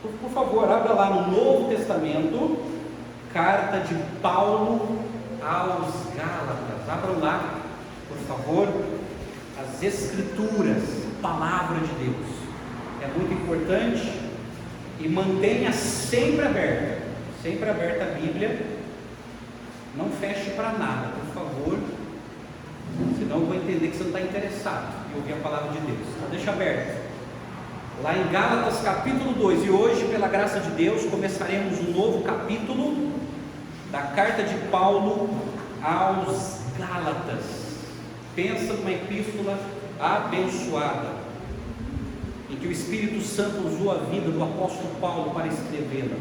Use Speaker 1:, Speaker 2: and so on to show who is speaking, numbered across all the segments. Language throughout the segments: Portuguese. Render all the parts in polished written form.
Speaker 1: Por favor, abra lá no Novo Testamento, carta de Paulo aos Gálatas. Abram lá, por favor, as Escrituras, palavra de Deus. É muito importante e mantenha sempre aberta a Bíblia. Não feche para nada, por favor, senão eu vou entender que você não está interessado em ouvir a palavra de Deus. Então deixa aberto. Lá em Gálatas capítulo 2, e hoje, pela graça de Deus, começaremos um novo capítulo da carta de Paulo aos Gálatas. Pensa numa epístola abençoada, em que o Espírito Santo usou a vida do apóstolo Paulo para escrevê-la.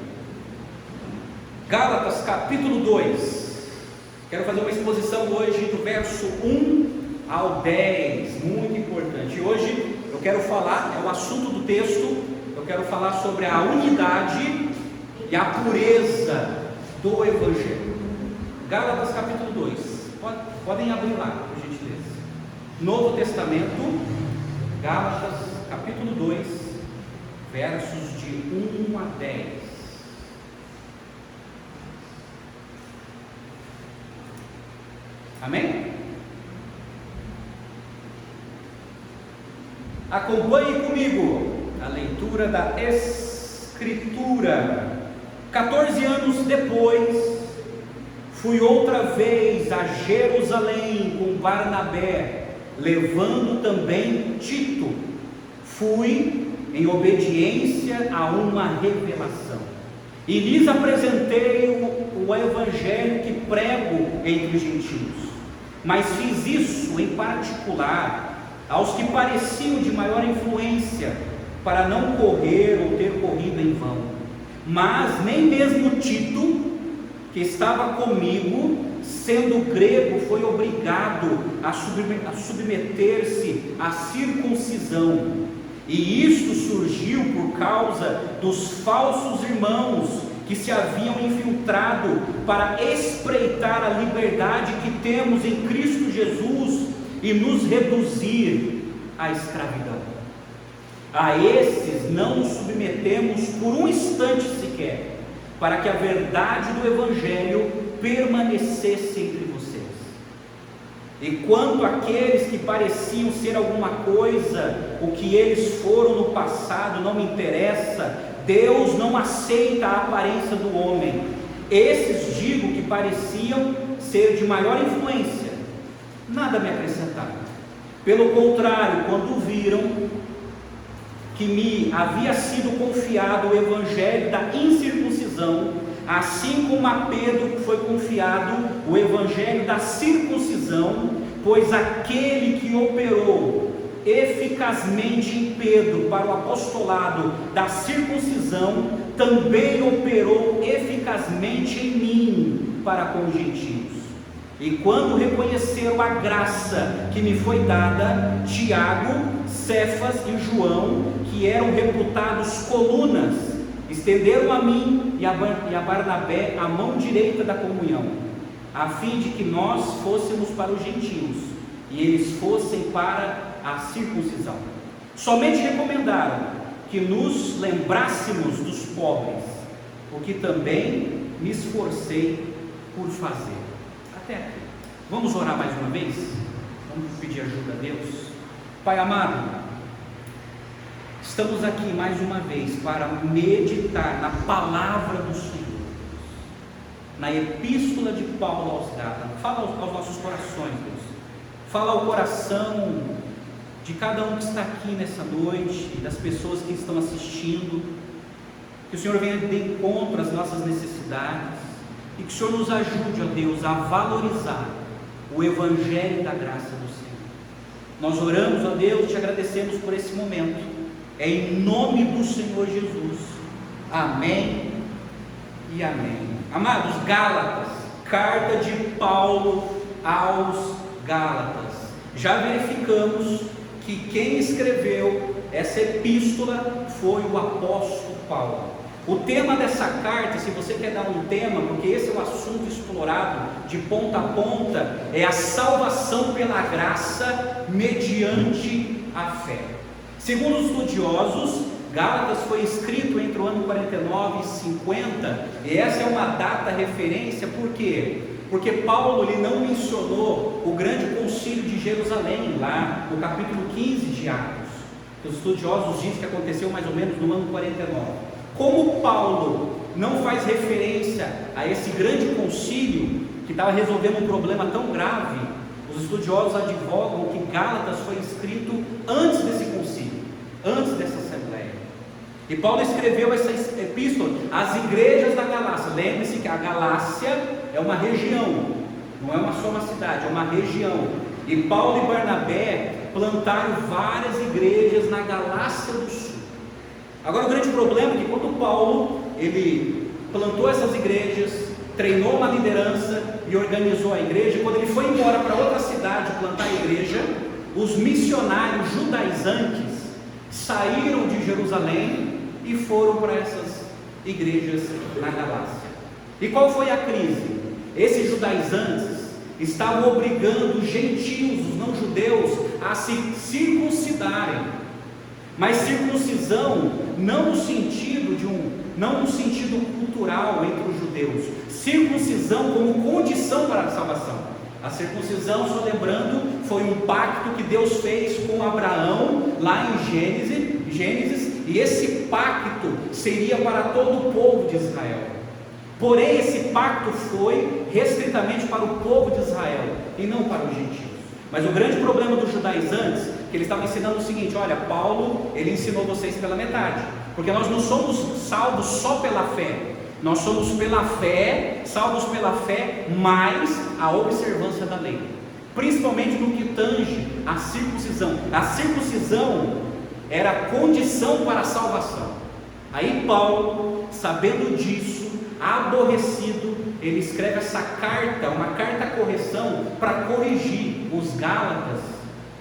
Speaker 1: Gálatas capítulo 2, quero fazer uma exposição hoje do verso 1 ao 10, muito importante. E hoje eu quero falar, é o assunto do texto, eu quero falar sobre a unidade e a pureza do Evangelho. Gálatas capítulo 2, podem abrir lá, por gentileza. Novo Testamento, Gálatas capítulo 2, versos de 1 a 10. Amém? Acompanhe comigo a leitura da Escritura. 14 anos depois, fui outra vez a Jerusalém com Barnabé, levando também Tito. Fui em obediência a uma revelação, e lhes apresentei o evangelho que prego entre os gentios. Mas fiz isso em particular aos que pareciam de maior influência, para não correr ou ter corrido em vão. Mas nem mesmo Tito, que estava comigo, sendo grego, foi obrigado a submeter-se à circuncisão. E isto surgiu por causa dos falsos irmãos que se haviam infiltrado para espreitar a liberdade que temos em Cristo Jesus e nos reduzir à escravidão. A esses não nos submetemos por um instante sequer, para que a verdade do Evangelho permanecesse entre vocês. E quanto àqueles que pareciam ser alguma coisa, o que eles foram no passado não me interessa. Deus não aceita a aparência do homem. Esses, digo, que pareciam ser de maior influência, nada me acrescentaram. Pelo contrário, quando viram que me havia sido confiado o evangelho da incircuncisão, assim como a Pedro foi confiado o evangelho da circuncisão, pois aquele que operou eficazmente em Pedro para o apostolado da circuncisão, também operou eficazmente em mim para com os gentios. E quando reconheceram a graça que me foi dada, Tiago, Cefas e João, que eram reputados colunas, estenderam a mim e a Barnabé a mão direita da comunhão, a fim de que nós fôssemos para os gentios e eles fossem para a circuncisão. Somente recomendaram que nos lembrássemos dos pobres, o que também me esforcei por fazer. Até aqui. Vamos orar mais uma vez? Vamos pedir ajuda a Deus. Pai amado, estamos aqui mais uma vez para meditar na palavra do Senhor, na epístola de Paulo aos Gálatas. Fala aos nossos corações, Deus. Fala ao coração de cada um que está aqui nessa noite, e das pessoas que estão assistindo. Que o Senhor venha de encontro às nossas necessidades, e que o Senhor nos ajude, ó Deus, a valorizar o evangelho da graça do Senhor. Nós oramos, ó Deus, te agradecemos por esse momento, é em nome do Senhor Jesus. Amém e amém. Amados, Gálatas, carta de Paulo aos Gálatas. Já verificamos que quem escreveu essa epístola foi o apóstolo Paulo. O tema dessa carta, se você quer dar um tema, porque esse é o assunto explorado de ponta a ponta, é a salvação pela graça mediante a fé. Segundo os estudiosos, Gálatas foi escrito entre o ano 49 e 50, e essa é uma data referência, por quê? Porque Paulo ele não mencionou o grande concílio de Jerusalém, lá no capítulo 15 de Atos, que os estudiosos dizem que aconteceu mais ou menos no ano 49. Como Paulo não faz referência a esse grande concílio, que estava resolvendo um problema tão grave, os estudiosos advogam que Gálatas foi escrito antes desse concílio, antes dessa assembleia. E Paulo escreveu essa epístola às igrejas da Galácia. Lembre-se que a Galácia é uma região, não é só uma cidade, é uma região. E Paulo e Barnabé plantaram várias igrejas na Galácia do Sul. Agora o grande problema é que quando Paulo ele plantou essas igrejas, treinou uma liderança e organizou a igreja, quando ele foi embora para outra cidade plantar a igreja, os missionários judaizantes saíram de Jerusalém e foram para essas igrejas na Galácia. E qual foi a crise? Esses judaizantes estavam obrigando os gentios, os não judeus, a se circuncidarem, mas circuncisão não no sentido cultural entre os judeus, circuncisão como condição para a salvação. A circuncisão, só lembrando, foi um pacto que Deus fez com Abraão lá em Gênesis, e esse pacto seria para todo o povo de Israel. Porém, esse pacto foi restritamente para o povo de Israel e não para os gentios. Mas o grande problema dos judaizantes, que eles estavam ensinando o seguinte: olha, Paulo, ele ensinou vocês pela metade, porque nós não somos salvos só pela fé, nós somos pela fé, salvos pela fé, mais a observância da lei, principalmente no que tange a circuncisão. A circuncisão era a condição para a salvação. Aí Paulo, sabendo disso, aborrecido, ele escreve essa carta, uma carta-correção, para corrigir os gálatas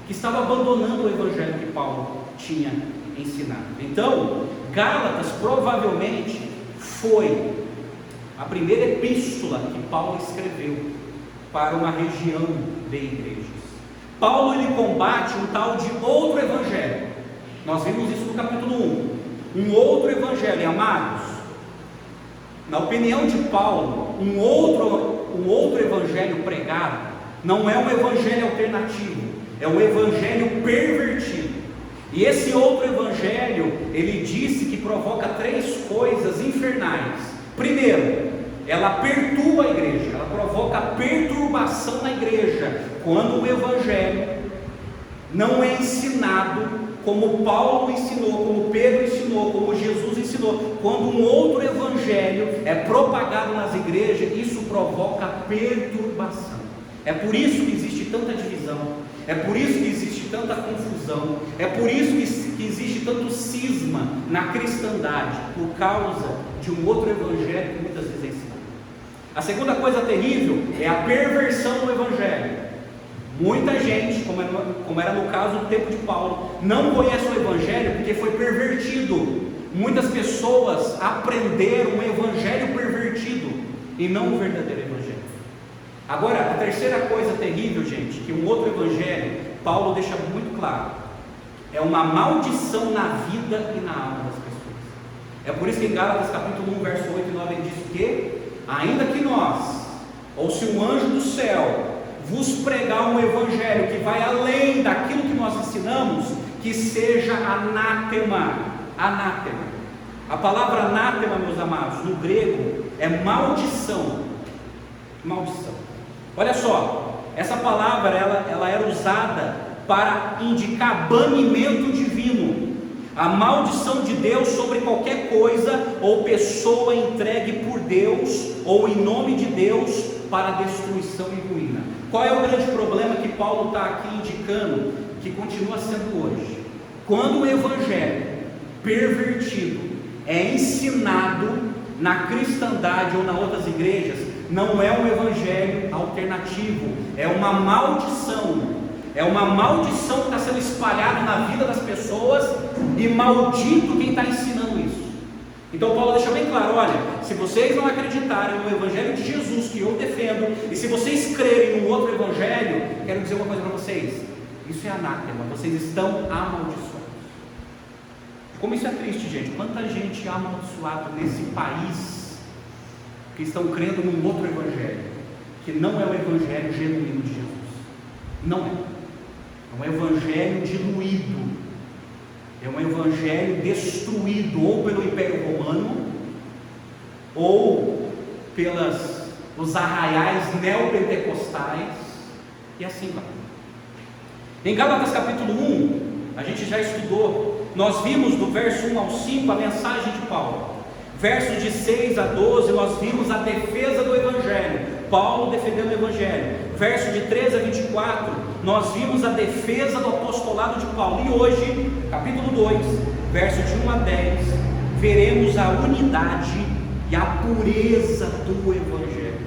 Speaker 1: que estavam abandonando o evangelho que Paulo tinha ensinado. Então, Gálatas provavelmente foi a primeira epístola que Paulo escreveu para uma região de igrejas. Paulo ele combate um tal de outro evangelho. Nós vimos isso no capítulo 1. Um outro evangelho, e amados, na opinião de Paulo, um outro evangelho pregado não é um evangelho alternativo, é um evangelho pervertido. E esse outro evangelho, ele disse que provoca 3 coisas infernais. Primeiro, ela perturba a igreja, ela provoca perturbação na igreja, quando o evangelho não é ensinado como Paulo ensinou, como Pedro ensinou, como Jesus ensinou. Quando um outro evangelho é propagado nas igrejas, isso provoca perturbação. É por isso que existe tanta divisão, é por isso que existe tanta confusão, é por isso que existe tanto cisma na cristandade, por causa de um outro evangelho que muitas vezes é ensinado. A segunda coisa terrível é a perversão do evangelho. Muita gente, como era no caso do tempo de Paulo, não conhece o evangelho porque foi pervertido. Muitas pessoas aprenderam um evangelho pervertido e não o verdadeiro evangelho. Agora, a terceira coisa terrível, gente, que um outro evangelho, Paulo deixa muito claro, é uma maldição na vida e na alma das pessoas. É por isso que em Gálatas capítulo 1, verso 8 e 9 ele diz que, ainda que nós, ou se um anjo do céu vos pregar um evangelho que vai além daquilo que nós ensinamos, que seja anátema. Anátema. A palavra anátema, meus amados, no grego é maldição. Maldição. Olha só, essa palavra ela era usada para indicar banimento divino, a maldição de Deus sobre qualquer coisa ou pessoa entregue por Deus ou em nome de Deus para destruição e ruína. Qual é o grande problema que Paulo está aqui indicando, que continua sendo hoje? Quando o evangelho pervertido é ensinado na cristandade ou nas outras igrejas, não é um evangelho alternativo, é uma maldição. É uma maldição que está sendo espalhada na vida das pessoas, e maldito quem está ensinando isso. Então Paulo deixa bem claro: olha, se vocês não acreditarem no evangelho de Jesus que eu defendo, e se vocês crerem no outro evangelho, quero dizer uma coisa para vocês: isso é anátema, vocês estão amaldiçoados. Como isso é triste, gente. Quanta gente amaldiçoada nesse país que estão crendo num outro evangelho, que não é o evangelho genuíno de Jesus. Não é. É um evangelho diluído. É um evangelho destruído ou pelo Império Romano ou pelos arraiais neopentecostais, e assim vai. Em Gálatas capítulo 1, a gente já estudou, nós vimos do verso 1 ao 5 a mensagem de Paulo. Versos de 6 a 12, nós vimos a defesa do Evangelho, Paulo defendendo o Evangelho. Verso de 13 a 24, nós vimos a defesa do apostolado de Paulo. E hoje, capítulo 2, verso de 1 a 10, veremos a unidade e a pureza do Evangelho.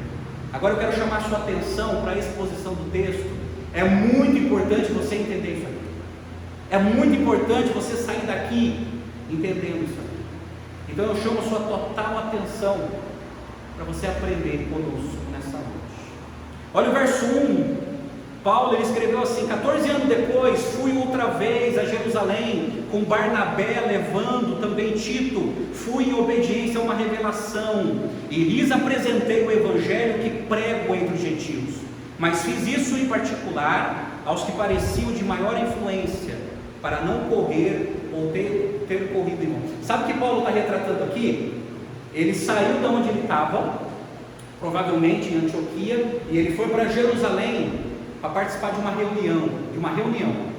Speaker 1: Agora eu quero chamar a sua atenção para a exposição do texto. É muito importante você entender isso aqui. É muito importante você sair daqui entendendo isso aqui. Então eu chamo a sua total atenção para você aprender conosco nessa noite. Olha o verso 1. Paulo ele escreveu assim: 14 anos depois fui outra vez a Jerusalém com Barnabé, levando também Tito. Fui em obediência a uma revelação e lhes apresentei o evangelho que prego entre os gentios, mas fiz isso em particular aos que pareciam de maior influência, para não correr ou ter corrido em vão. Sabe o que Paulo está retratando aqui? Ele saiu de onde ele estava, provavelmente em Antioquia, e ele foi para Jerusalém para participar de uma reunião.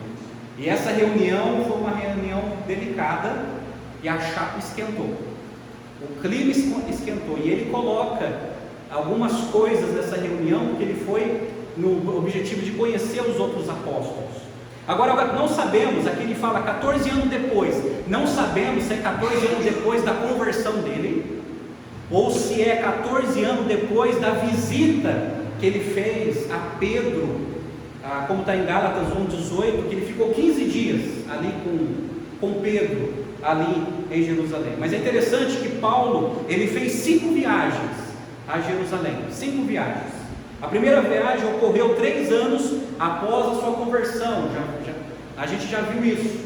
Speaker 1: E essa reunião foi uma reunião delicada e a chapa esquentou. O clima esquentou e ele coloca algumas coisas nessa reunião que ele foi no objetivo de conhecer os outros apóstolos. Agora não sabemos, aqui ele fala 14 anos depois, não sabemos se é 14 anos depois da conversão dele, ou se é 14 anos depois da visita que ele fez a Pedro, como está em Gálatas 1,18, que ele ficou 15 dias ali com Pedro, ali em Jerusalém. Mas é interessante que Paulo, ele fez 5 viagens a Jerusalém, 5 viagens. A primeira viagem ocorreu 3 anos após a sua conversão. A gente já viu isso.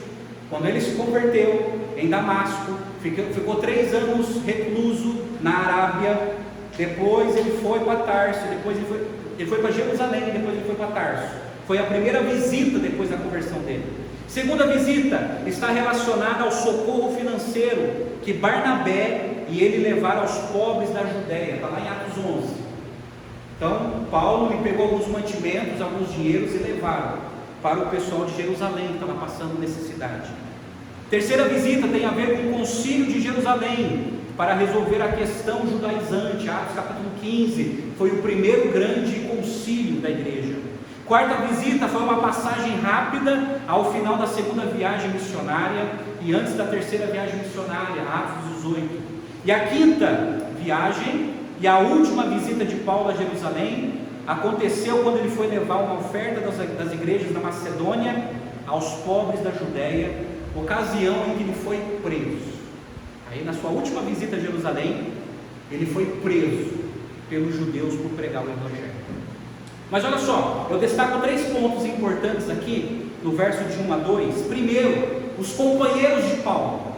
Speaker 1: Quando ele se converteu em Damasco, ficou 3 anos recluso na Arábia. Depois ele foi para Tarso. Depois ele foi para Jerusalém. Depois ele foi para Tarso. Foi a primeira visita depois da conversão dele. Segunda visita está relacionada ao socorro financeiro que Barnabé e ele levaram aos pobres da Judéia. Está lá em Atos 11. Então, Paulo lhe pegou alguns mantimentos, alguns dinheiros e levaram para o pessoal de Jerusalém que estava passando necessidade. Terceira visita tem a ver com o concílio de Jerusalém, para resolver a questão judaizante. Atos capítulo 15, foi o primeiro grande concílio da igreja. Quarta visita foi uma passagem rápida ao final da segunda viagem missionária e antes da terceira viagem missionária, Atos 18. E a quinta viagem e a última visita de Paulo a Jerusalém aconteceu quando ele foi levar uma oferta das igrejas da Macedônia aos pobres da Judéia, ocasião em que ele foi preso. Aí na sua última visita a Jerusalém, ele foi preso pelos judeus por pregar o Evangelho. Mas olha só, eu destaco 3 pontos importantes aqui, no verso de 1 a 2. Primeiro, os companheiros de Paulo.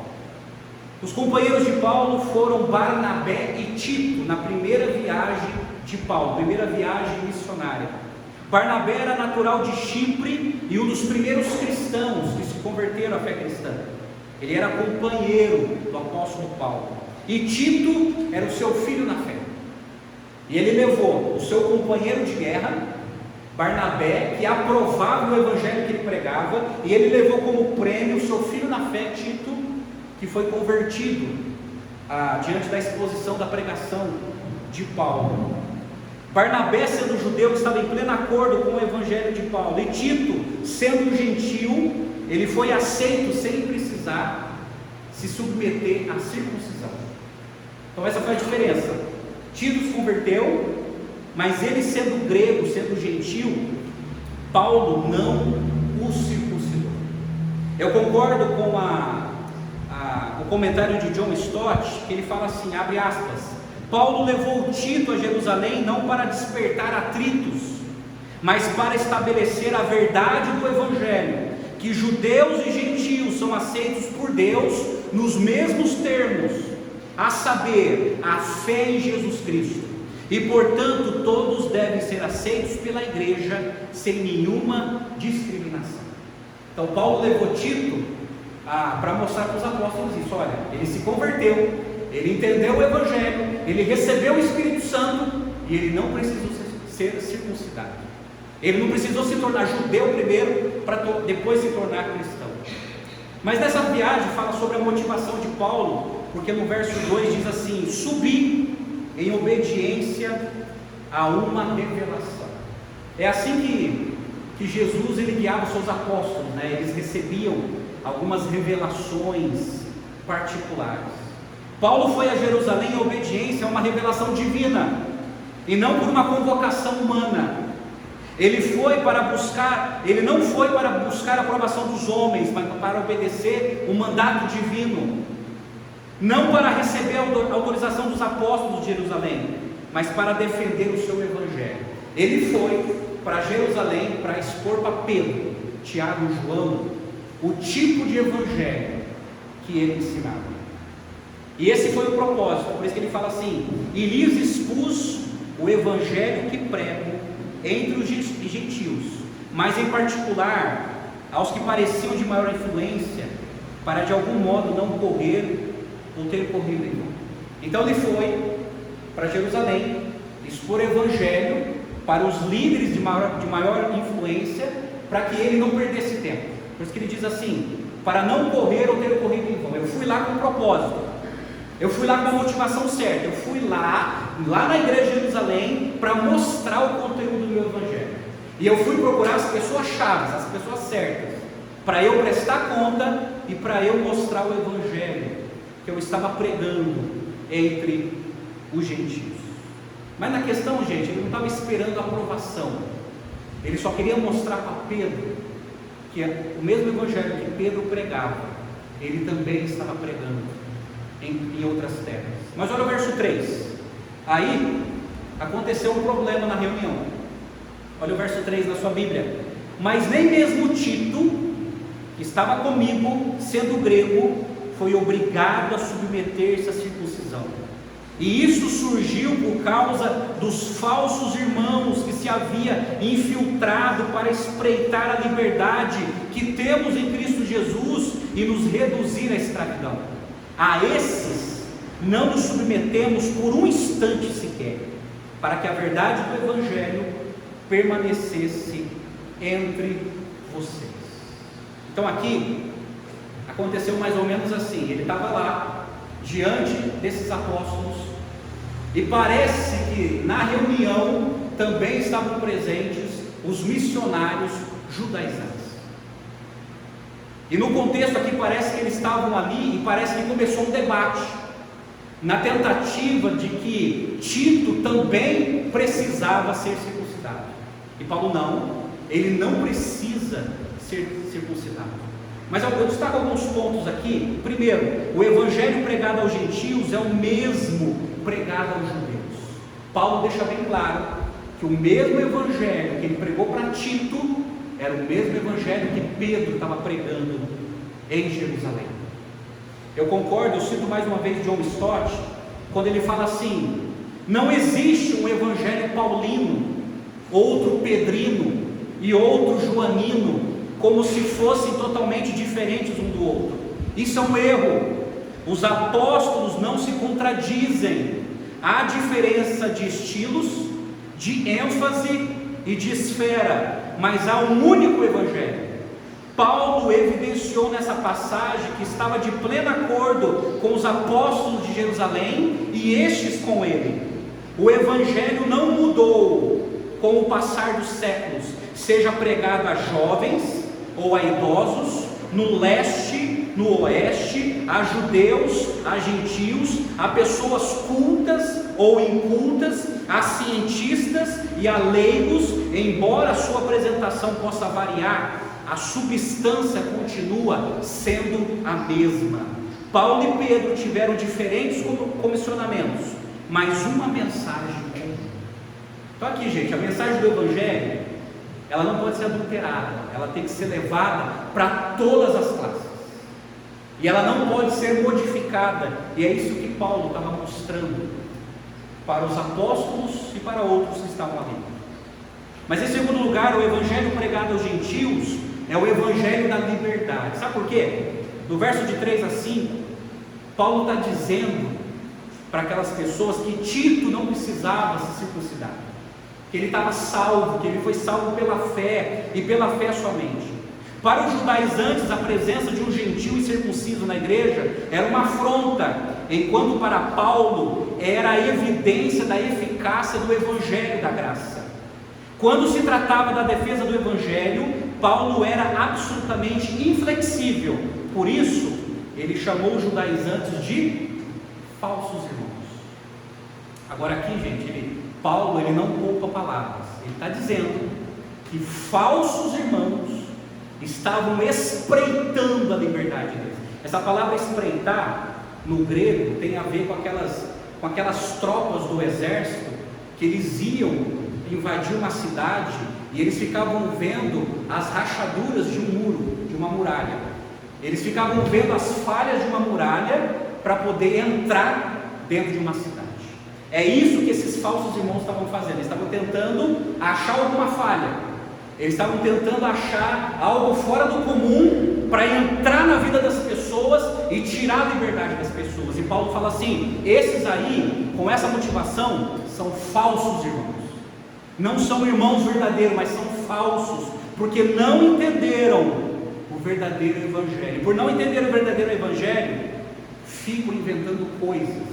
Speaker 1: Os companheiros de Paulo foram Barnabé e Tito, na primeira viagem de Paulo, primeira viagem missionária. Barnabé era natural de Chipre e um dos primeiros cristãos que se converteram à fé cristã. Ele era companheiro do apóstolo Paulo. E Tito era o seu filho na fé. E ele levou o seu companheiro de guerra, Barnabé, que aprovava o evangelho que ele pregava, e ele levou como prêmio o seu filho na fé, Tito, que foi convertido diante da exposição da pregação de Paulo. Barnabé, sendo judeu, estava em pleno acordo com o evangelho de Paulo, e Tito, sendo gentil, ele foi aceito sem precisar se submeter à circuncisão. Então essa foi a diferença. Tito se converteu, mas ele sendo grego, sendo gentil, Paulo não o circuncidou. Eu concordo com o comentário de John Stott, que ele fala assim, abre aspas, Paulo levou Tito a Jerusalém não para despertar atritos, mas para estabelecer a verdade do Evangelho, que judeus e gentios são aceitos por Deus nos mesmos termos, a saber, a fé em Jesus Cristo, e portanto todos devem ser aceitos pela igreja sem nenhuma discriminação. Então Paulo levou Tito para mostrar para os apóstolos isso. Olha, ele se converteu, ele entendeu o Evangelho, ele recebeu o Espírito Santo, e ele não precisou ser circuncidado, ele não precisou se tornar judeu primeiro, para depois se tornar cristão. Mas nessa viagem fala sobre a motivação de Paulo, porque no verso 2 diz assim: subi em obediência a uma revelação. É assim que Jesus ele guiava os seus apóstolos, né? Eles recebiam algumas revelações particulares. Paulo foi a Jerusalém em obediência a uma revelação divina, e não por uma convocação humana. Ele não foi para buscar a aprovação dos homens, mas para obedecer o mandato divino, não para receber a autorização dos apóstolos de Jerusalém, mas para defender o seu evangelho. Ele foi para Jerusalém para expor para Pedro, Tiago e João o tipo de evangelho que ele ensinava. E esse foi o propósito, por isso que ele fala assim: e lhes expus o evangelho que prego entre os gentios, mas em particular aos que pareciam de maior influência, para de algum modo não correr ou ter corrido em vão. Então ele foi para Jerusalém expor o evangelho para os líderes de maior influência, para que ele não perdesse tempo. Por isso que ele diz assim: para não correr ou ter corrido em vão. Eu fui lá com um propósito, eu fui lá com a motivação certa, eu fui lá na igreja de Jerusalém para mostrar o conteúdo do meu evangelho, e eu fui procurar as pessoas chaves, as pessoas certas, para eu prestar conta e para eu mostrar o evangelho que eu estava pregando entre os gentios. Mas na questão, gente, ele não estava esperando a aprovação, ele só queria mostrar para Pedro que o mesmo evangelho que Pedro pregava, ele também estava pregando em outras terras. Mas olha o verso 3. Aí aconteceu um problema na reunião. Olha o verso 3 na sua Bíblia. Mas nem mesmo Tito, que estava comigo, sendo grego, foi obrigado a submeter-se à circuncisão. E isso surgiu por causa dos falsos irmãos que se havia infiltrado para espreitar a liberdade que temos em Cristo Jesus e nos reduzir à escravidão. A esses não nos submetemos por um instante sequer, para que a verdade do Evangelho permanecesse entre vocês. Então aqui aconteceu mais ou menos assim: ele estava lá diante desses apóstolos, e parece que na reunião também estavam presentes os missionários judaizantes. E no contexto aqui parece que eles estavam ali, e parece que começou um debate na tentativa de que Tito também precisava ser circuncidado. E Paulo não, ele não precisa ser circuncidado. Mas eu destaco alguns pontos aqui. Primeiro, o evangelho pregado aos gentios é o mesmo pregado aos judeus. Paulo deixa bem claro que o mesmo evangelho que ele pregou para Tito era o mesmo evangelho que Pedro estava pregando em Jerusalém. Eu concordo, eu cito mais uma vez John Stott, quando ele fala assim: não existe um evangelho paulino, outro pedrino e outro joanino, como se fossem totalmente diferentes um do outro. Isso é um erro. Os apóstolos não se contradizem. Há diferença de estilos, de ênfase e de esfera, mas há um único evangelho. Paulo evidenciou nessa passagem que estava de pleno acordo com os apóstolos de Jerusalém e estes com ele. O evangelho não mudou com o passar dos séculos, seja pregado a jovens ou a idosos, no leste, no oeste, a judeus, a gentios, a pessoas cultas ou incultas, a cientistas e a leigos. Embora a sua apresentação possa variar, a substância continua sendo a mesma. Paulo e Pedro tiveram diferentes comissionamentos, mas uma mensagem comum. Então aqui, gente, a mensagem do evangelho, ela não pode ser adulterada, ela tem que ser levada para todas as classes. e ela não pode ser modificada, e é isso que Paulo estava mostrando para os apóstolos e para outros que estavam ali. Mas em segundo lugar, o evangelho pregado aos gentios é o evangelho da liberdade. Sabe por quê? No verso de 3 a 5, Paulo está dizendo para aquelas pessoas que Tito não precisava se circuncidar, que ele estava salvo, que ele foi salvo pela fé e pela fé somente. Para os judaizantes, a presença de um gentio incircunciso na igreja era uma afronta, enquanto para Paulo era a evidência da eficácia do evangelho da graça. Quando se tratava da defesa do evangelho, Paulo era absolutamente inflexível. Por isso, ele chamou os judaizantes de falsos irmãos. Agora aqui, gente, Paulo não poupa palavras. Ele está dizendo que falsos irmãos estavam espreitando a liberdade deles. Essa palavra espreitar, no grego, tem a ver com aquelas tropas do exército que eles iam invadir uma cidade e eles ficavam vendo as rachaduras de um muro, de uma muralha. Eles ficavam vendo as falhas de uma muralha para poder entrar dentro de uma cidade. É isso que esses falsos irmãos estavam fazendo. Eles estavam tentando achar alguma falha. Eles estavam tentando achar algo fora do comum para entrar na vida das pessoas e tirar a liberdade das pessoas. E Paulo fala assim: esses aí, com essa motivação, são falsos irmãos. Não são irmãos verdadeiros, mas são falsos, porque não entenderam o verdadeiro evangelho. Por não entender o verdadeiro evangelho, ficam inventando coisas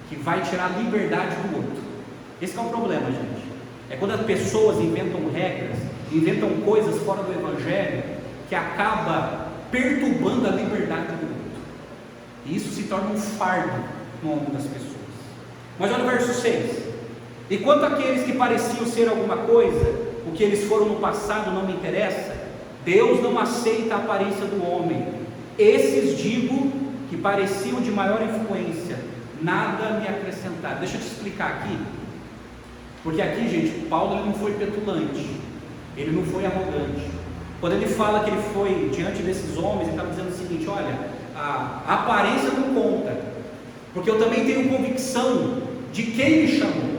Speaker 1: que vai tirar a liberdade do outro. Esse é o problema, gente. É quando as pessoas inventam regras, inventam coisas fora do evangelho, que acaba perturbando a liberdade do outro. E isso se torna um fardo no ombro das pessoas. Mas olha o verso 6. E quanto àqueles que pareciam ser alguma coisa, o que eles foram no passado não me interessa. Deus não aceita a aparência do homem. Esses digo que pareciam de maior influência, nada me acrescentaram. Deixa eu te explicar aqui. Porque aqui, gente, Paulo ele não foi petulante, ele não foi arrogante. Quando ele fala que ele foi diante desses homens, ele estava dizendo o seguinte: olha, a aparência não conta, porque eu também tenho convicção de quem me chamou.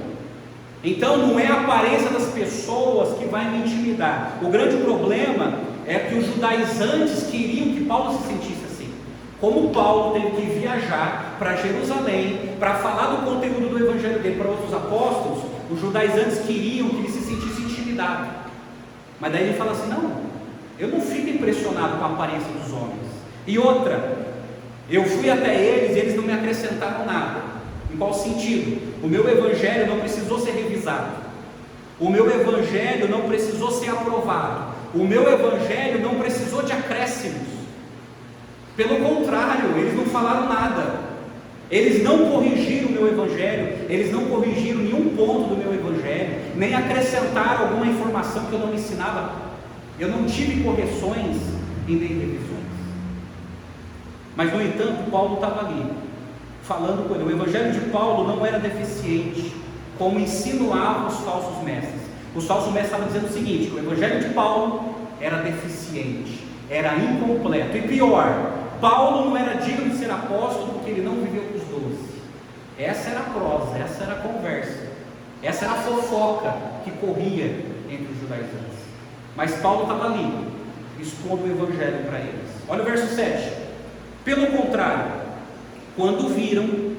Speaker 1: Então não é a aparência das pessoas que vai me intimidar. O grande problema é que os judaizantes queriam que Paulo se sentisse assim. Como Paulo teve que viajar para Jerusalém para falar do conteúdo do evangelho dele para outros apóstolos, os judaizantes queriam que ele se sentisse intimidado. Mas daí ele fala assim: não, eu não fico impressionado com a aparência dos homens. E outra, eu fui até eles e eles não me acrescentaram nada. Em qual sentido? O meu evangelho não precisou ser revisado, o meu evangelho não precisou ser aprovado, o meu evangelho não precisou de acréscimos. Pelo contrário, eles não falaram nada. Eles não corrigiram o meu evangelho, eles não corrigiram nenhum ponto do meu evangelho, nem acrescentaram alguma informação que eu não ensinava. Eu não tive correções e nem revisões. Mas no entanto, Paulo estava ali, falando com ele. O evangelho de Paulo não era deficiente, como insinuavam os falsos mestres. Os falsos mestres estavam dizendo o seguinte: que o evangelho de Paulo era deficiente, era incompleto, e pior, Paulo não era digno de ser apóstolo porque ele não viveu com os 12. Essa era a prosa, essa era a conversa, essa era a fofoca que corria entre os judaizantes. Mas Paulo estava ali, expondo o evangelho para eles. Olha o verso 7. Pelo contrário, quando viram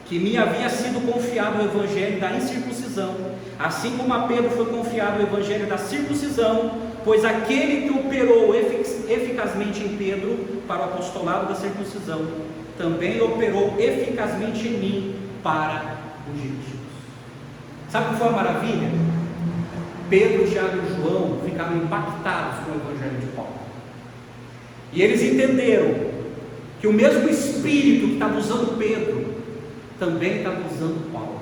Speaker 1: que me havia sido confiado o evangelho da incircuncisão, assim como a Pedro foi confiado o evangelho da circuncisão, pois aquele que operou eficazmente em Pedro para o apostolado da circuncisão, também operou eficazmente em mim para os gentios. Sabe o que foi a maravilha? Pedro, Tiago e João ficaram impactados com o evangelho de Paulo, e eles entenderam que o mesmo Espírito que estava usando Pedro também estava usando Paulo.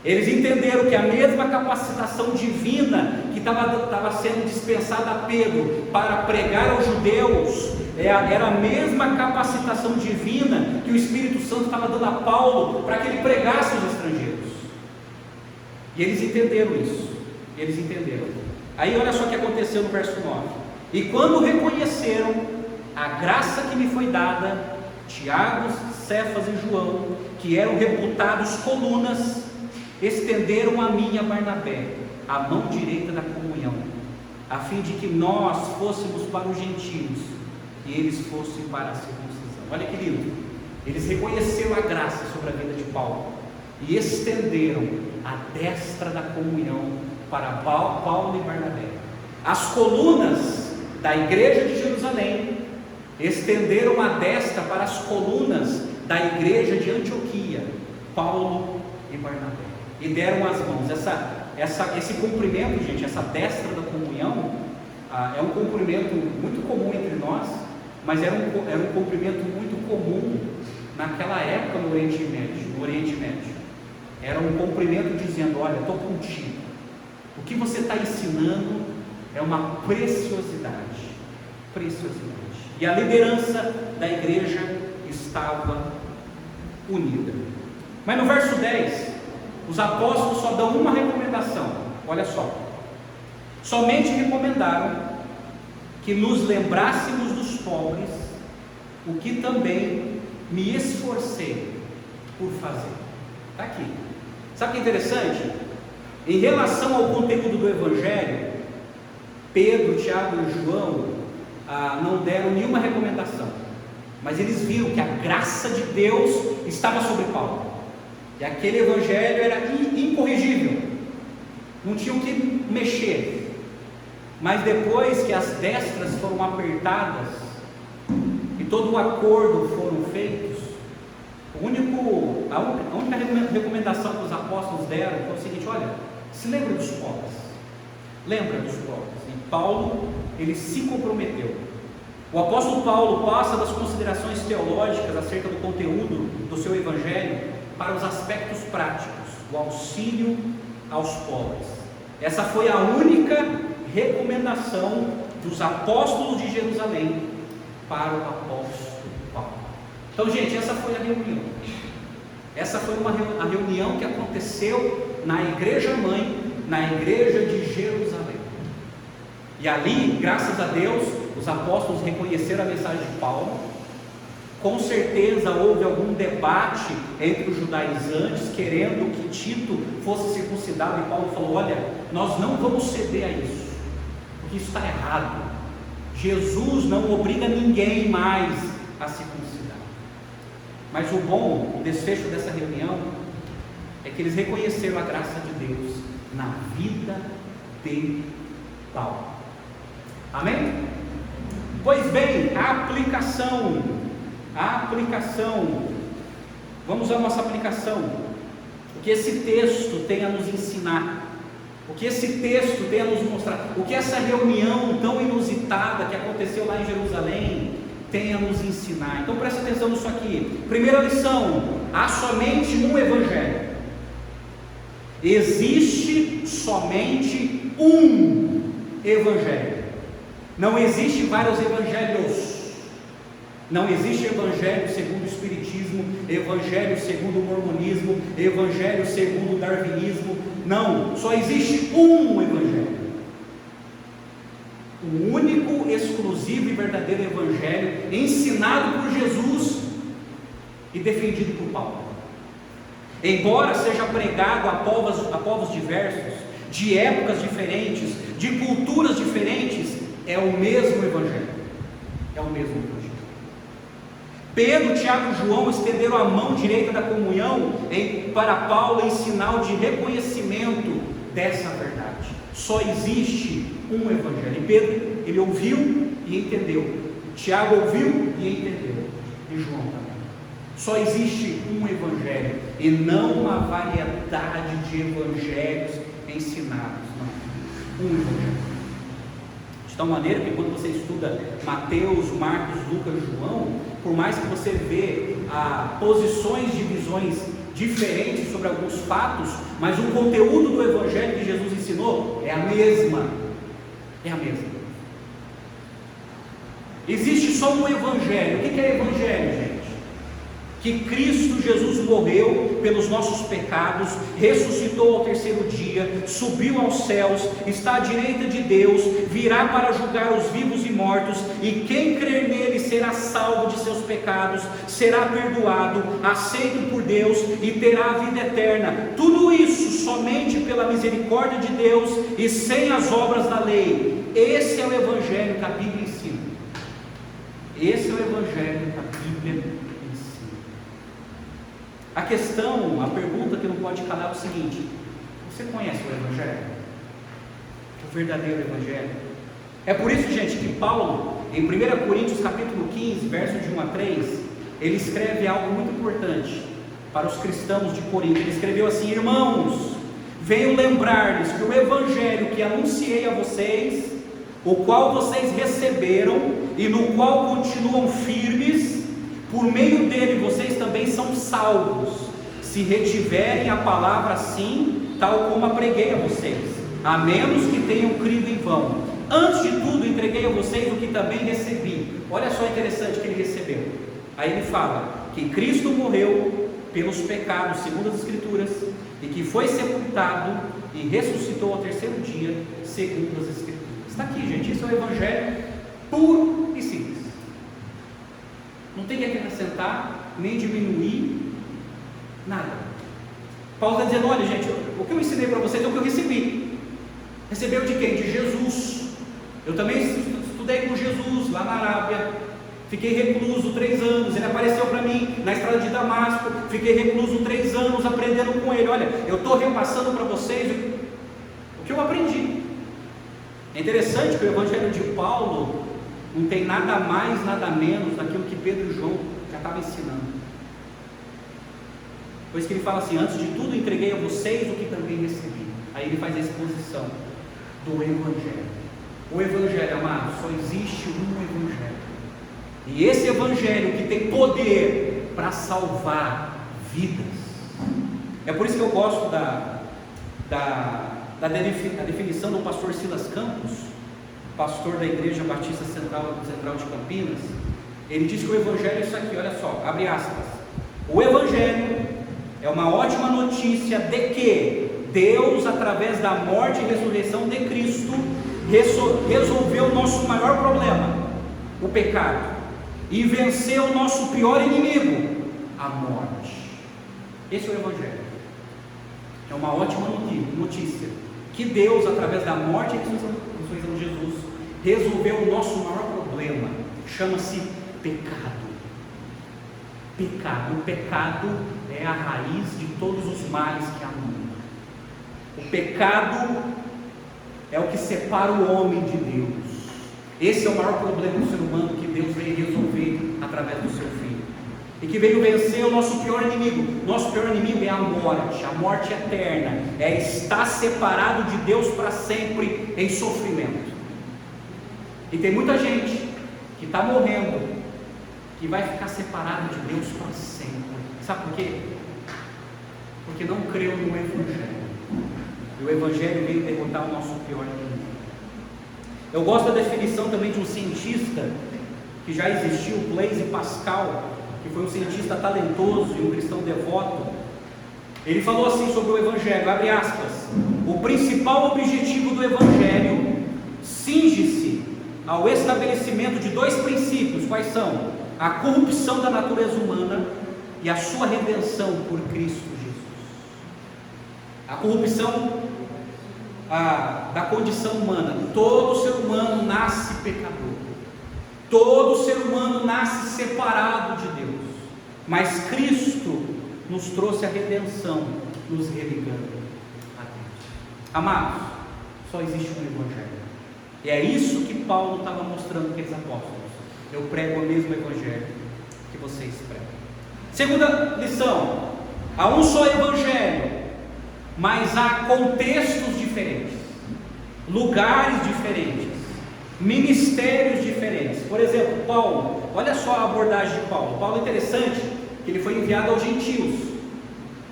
Speaker 1: Eles entenderam que a mesma capacitação divina que estava sendo dispensada a Pedro para pregar aos judeus era a mesma capacitação divina que o Espírito Santo estava dando a Paulo para que ele pregasse aos estrangeiros. E eles entenderam isso. Aí olha só o que aconteceu no verso 9. E quando reconheceram a graça que me foi dada, Tiago, Cefas e João, que eram reputados colunas, estenderam a mim e a Barnabé a mão direita da comunhão, a fim de que nós fôssemos para os gentios e eles fossem para a circuncisão. Olha que lindo, eles reconheceram a graça sobre a vida de Paulo e estenderam a destra da comunhão para Paulo e Barnabé. As colunas da igreja de Jerusalém estenderam a destra para as colunas da igreja de Antioquia, Paulo e Barnabé, e deram as mãos. Esse cumprimento, gente, essa destra da comunhão, é um cumprimento muito comum entre nós, mas era um cumprimento muito comum naquela época no Oriente Médio. Era um cumprimento dizendo: olha, estou contigo, o que você está ensinando é uma preciosidade. E a liderança da igreja estava unida. Mas no verso 10, os apóstolos só dão uma recomendação. Olha só: somente recomendaram que nos lembrássemos dos pobres, o que também me esforcei por fazer. Está aqui. Sabe o que é interessante? Em relação ao conteúdo do Evangelho, Pedro, Tiago e João não deram nenhuma recomendação, mas eles viram que a graça de Deus estava sobre Paulo, e aquele Evangelho era incorrigível, não tinham que mexer. Mas depois que as destras foram apertadas e todo o acordo foram feitos, a única recomendação que os apóstolos deram foi o seguinte: olha, se lembra dos pobres, E Paulo, ele se comprometeu. O apóstolo Paulo passa das considerações teológicas acerca do conteúdo do seu evangelho para os aspectos práticos, o auxílio aos pobres. Essa foi a única recomendação dos apóstolos de Jerusalém para o apóstolo Paulo. Então, gente, essa foi a reunião. Essa foi a reunião que aconteceu na igreja mãe, na igreja de Jerusalém. E ali, graças a Deus, os apóstolos reconheceram a mensagem de Paulo. Com certeza houve algum debate entre os judaizantes, querendo que Tito fosse circuncidado, e Paulo falou: olha, nós não vamos ceder a isso, porque isso está errado. Jesus não obriga ninguém mais a circuncidar. Mas o desfecho dessa reunião é que eles reconheceram a graça de Deus na vida de Paulo. Amém? Pois bem, a aplicação. Vamos à nossa aplicação. O que esse texto tem a nos ensinar, o que esse texto tem a nos mostrar, o que essa reunião tão inusitada que aconteceu lá em Jerusalém tem a nos ensinar. Então presta atenção nisso aqui. Primeira lição: há somente um evangelho. Existe somente um evangelho. Não existe vários evangelhos. Não existe evangelho segundo o espiritismo, evangelho segundo o mormonismo, evangelho segundo o darwinismo. Não, só existe um evangelho. O único, exclusivo e verdadeiro evangelho ensinado por Jesus e defendido por Paulo. Embora seja pregado a povos diversos, de épocas diferentes, de culturas diferentes, é o mesmo evangelho. Pedro, Tiago e João estenderam a mão direita da comunhão para Paulo em sinal de reconhecimento dessa verdade. Só existe um evangelho. E Pedro, ele ouviu e entendeu. Tiago ouviu e entendeu. E João também. Só existe um evangelho e não uma variedade de evangelhos ensinados. Não. Um evangelho. De tal maneira que quando você estuda Mateus, Marcos, Lucas, João, por mais que você vê posições de visões diferentes sobre alguns fatos, mas o conteúdo do evangelho que Jesus ensinou é a mesma. Existe só um evangelho. O que é evangelho, gente? que Cristo Jesus morreu pelos nossos pecados, ressuscitou ao terceiro dia, subiu aos céus, está à direita de Deus, virá para julgar os vivos e mortos, e quem crer nele será salvo de seus pecados, será perdoado, aceito por Deus e terá a vida eterna. Tudo isso somente pela misericórdia de Deus e sem as obras da lei. Esse é o Evangelho que a Bíblia ensina. Esse é o Evangelho que a Bíblia ensina. A questão, a pergunta que não pode calar é o seguinte: você conhece o Evangelho? O verdadeiro Evangelho? É por isso, gente, que Paulo, em 1 Coríntios capítulo 15, versos de 1 a 3, ele escreve algo muito importante para os cristãos de Corinto. Ele escreveu assim: irmãos, venho lembrar-lhes que o Evangelho que anunciei a vocês, o qual vocês receberam e no qual continuam firmes, por meio dele vocês também são salvos, se retiverem a palavra assim, tal como a preguei a vocês, a menos que tenham crido em vão. Antes de tudo entreguei a vocês o que também recebi. Olha só interessante que ele recebeu. Aí ele fala que Cristo morreu pelos pecados, segundo as Escrituras, e que foi sepultado e ressuscitou ao terceiro dia, segundo as Escrituras. Está aqui, gente, isso é o Evangelho puro e simples. Não tem que acrescentar, nem diminuir, nada. Paulo está dizendo: olha, gente, o que eu ensinei para vocês é o que eu recebi. Recebeu de quem? De Jesus. Eu também estudei com Jesus lá na Arábia. Fiquei recluso 3 anos. Ele apareceu para mim na estrada de Damasco. Fiquei recluso 3 anos aprendendo com ele. Olha, eu estou repassando para vocês o que eu aprendi. É interessante que o Evangelho de Paulo não tem nada mais, nada menos daquilo que Pedro e João já estavam ensinando. Pois que ele fala assim: antes de tudo entreguei a vocês o que também recebi. Aí ele faz a exposição do Evangelho. O Evangelho, amado, só existe um Evangelho. E esse Evangelho que tem poder para salvar vidas. É por isso que eu gosto da definição do pastor Silas Campos, pastor da Igreja Batista Central de Campinas. Ele diz que o Evangelho é isso aqui, olha só, abre aspas: o Evangelho é uma ótima notícia de que Deus, através da morte e ressurreição de Cristo, resolveu o nosso maior problema, o pecado, e venceu o nosso pior inimigo, a morte. Esse é o Evangelho. É uma ótima notícia que Deus, através da morte e ressurreição de Jesus, resolveu o nosso maior problema. Chama-se pecado. Pecado. O pecado é a raiz de todos os males que há no mundo. O pecado é o que separa o homem de Deus. Esse é o maior problema do ser humano que Deus veio resolver através do seu Filho, e que veio vencer o nosso pior inimigo. Nosso pior inimigo é a morte eterna, é estar separado de Deus para sempre em sofrimento. E tem muita gente que está morrendo, que vai ficar separado de Deus para sempre. Sabe por quê? Porque não creu no Evangelho. E o Evangelho veio derrotar o nosso pior inimigo. Eu gosto da definição também de um cientista que já existiu, Blaise Pascal, que foi um cientista talentoso e um cristão devoto. Ele falou assim sobre o Evangelho, abre aspas: o principal objetivo do Evangelho cinge-se ao estabelecimento de 2 princípios. Quais são? A corrupção da natureza humana e a sua redenção por Cristo Jesus. A corrupção da condição humana. Todo ser humano nasce pecador, todo ser humano nasce separado de Deus, mas Cristo nos trouxe a redenção, nos religando a Deus. Amados, só existe um Evangelho, e é isso que Paulo estava mostrando para aqueles apóstolos: eu prego o mesmo Evangelho que vocês pregam. Segunda lição: há um só Evangelho, mas há contextos diferentes, lugares diferentes, ministérios diferentes. Por exemplo, Paulo, olha só a abordagem de Paulo. Paulo é interessante que ele foi enviado aos gentios,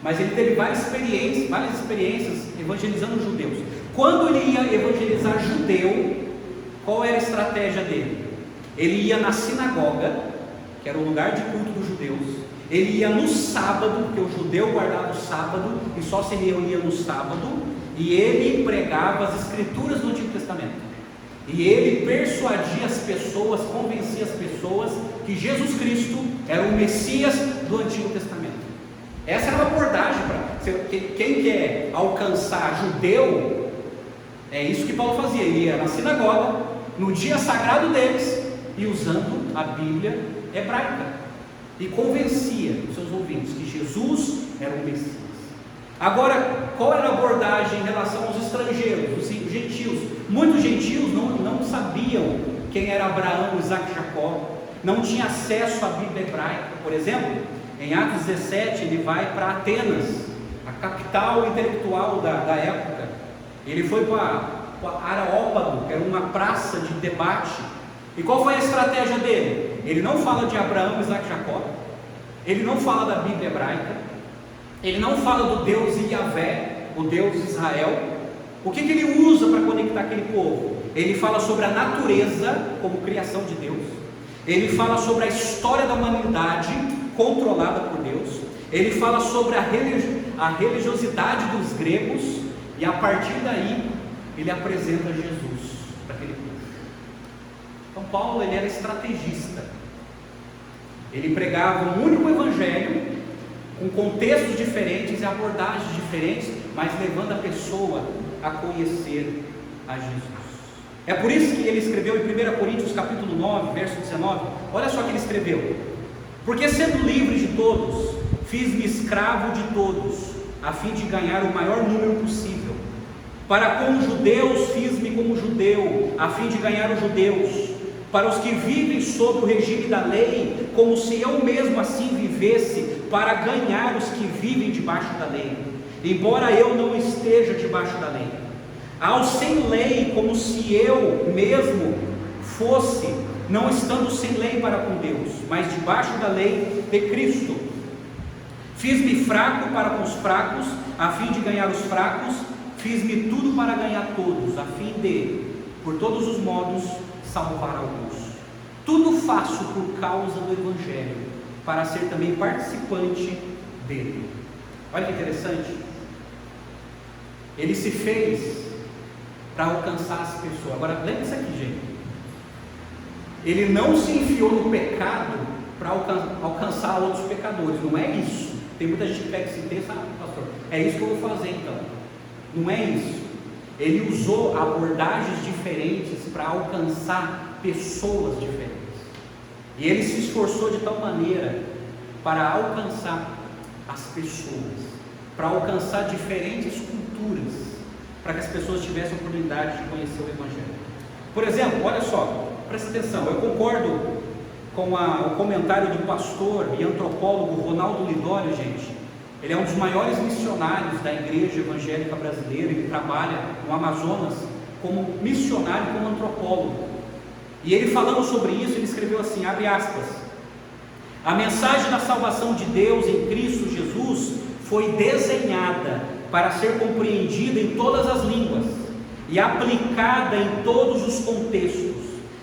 Speaker 1: mas ele teve várias experiências evangelizando os judeus. Quando ele ia evangelizar judeu, qual era a estratégia dele? Ele ia na sinagoga, que era o lugar de culto dos judeus, ele ia no sábado, porque o judeu guardava o sábado e só se reunia no sábado, e ele pregava as escrituras do Antigo Testamento, e ele persuadia as pessoas, convencia as pessoas que Jesus Cristo era o Messias do Antigo Testamento. Essa era uma abordagem para quem quer alcançar judeu. É isso que Paulo fazia, ele ia na sinagoga, no dia sagrado deles, e usando a Bíblia hebraica, e convencia os seus ouvintes que Jesus era o Messias. Agora, qual era a abordagem em relação aos estrangeiros, os gentios? Muitos gentios não sabiam quem era Abraão, Isaac e Jacó, não tinham acesso à Bíblia hebraica. Por exemplo, em Atos 17, ele vai para Atenas, a capital intelectual da época. Ele foi para Areópago, que era uma praça de debate. E qual foi a estratégia dele? Ele não fala de Abraão, Isaac e Jacó, ele não fala da Bíblia hebraica, ele não fala do Deus Yahvé, o Deus de Israel. O que ele usa para conectar aquele povo? Ele fala sobre a natureza como criação de Deus, ele fala sobre a história da humanidade controlada por Deus, ele fala sobre a religiosidade dos gregos, e a partir daí ele apresenta Jesus para aquele povo. Então Paulo, ele era estrategista, ele pregava um único evangelho, com contextos diferentes e abordagens diferentes, mas levando a pessoa a conhecer a Jesus. É por isso que ele escreveu em 1 Coríntios capítulo 9, verso 19, olha só o que ele escreveu: porque sendo livre de todos, fiz-me escravo de todos, a fim de ganhar o maior número possível. Para com os judeus fiz-me como judeu, a fim de ganhar os judeus. Para os que vivem sob o regime da lei, como se eu mesmo assim vivesse, para ganhar os que vivem debaixo da lei, embora eu não esteja debaixo da lei. Aos sem lei, como se eu mesmo fosse, não estando sem lei para com Deus, mas debaixo da lei de Cristo. Fiz-me fraco para com os fracos, a fim de ganhar os fracos. Fiz-me tudo para ganhar todos, a fim de, por todos os modos, salvar alguns. Tudo faço por causa do Evangelho, para ser também participante dele. Olha que interessante. Ele se fez para alcançar as pessoas. Agora, lembra isso aqui, gente. Ele não se enfiou no pecado para alcançar outros pecadores. Não é isso. Tem muita gente que pega esse texto, pastor, é isso que eu vou fazer então. Não é isso. Ele usou abordagens diferentes para alcançar pessoas diferentes. E ele se esforçou de tal maneira para alcançar as pessoas, para alcançar diferentes culturas, para que as pessoas tivessem a oportunidade de conhecer o Evangelho. Por exemplo, olha só, presta atenção, eu concordo com o comentário do pastor e antropólogo Ronaldo Lidório, gente. Ele é um dos maiores missionários da igreja evangélica brasileira, ele trabalha no Amazonas como missionário, como antropólogo. E ele, falando sobre isso, ele escreveu assim, abre aspas: a mensagem da salvação de Deus em Cristo Jesus foi desenhada para ser compreendida em todas as línguas e aplicada em todos os contextos,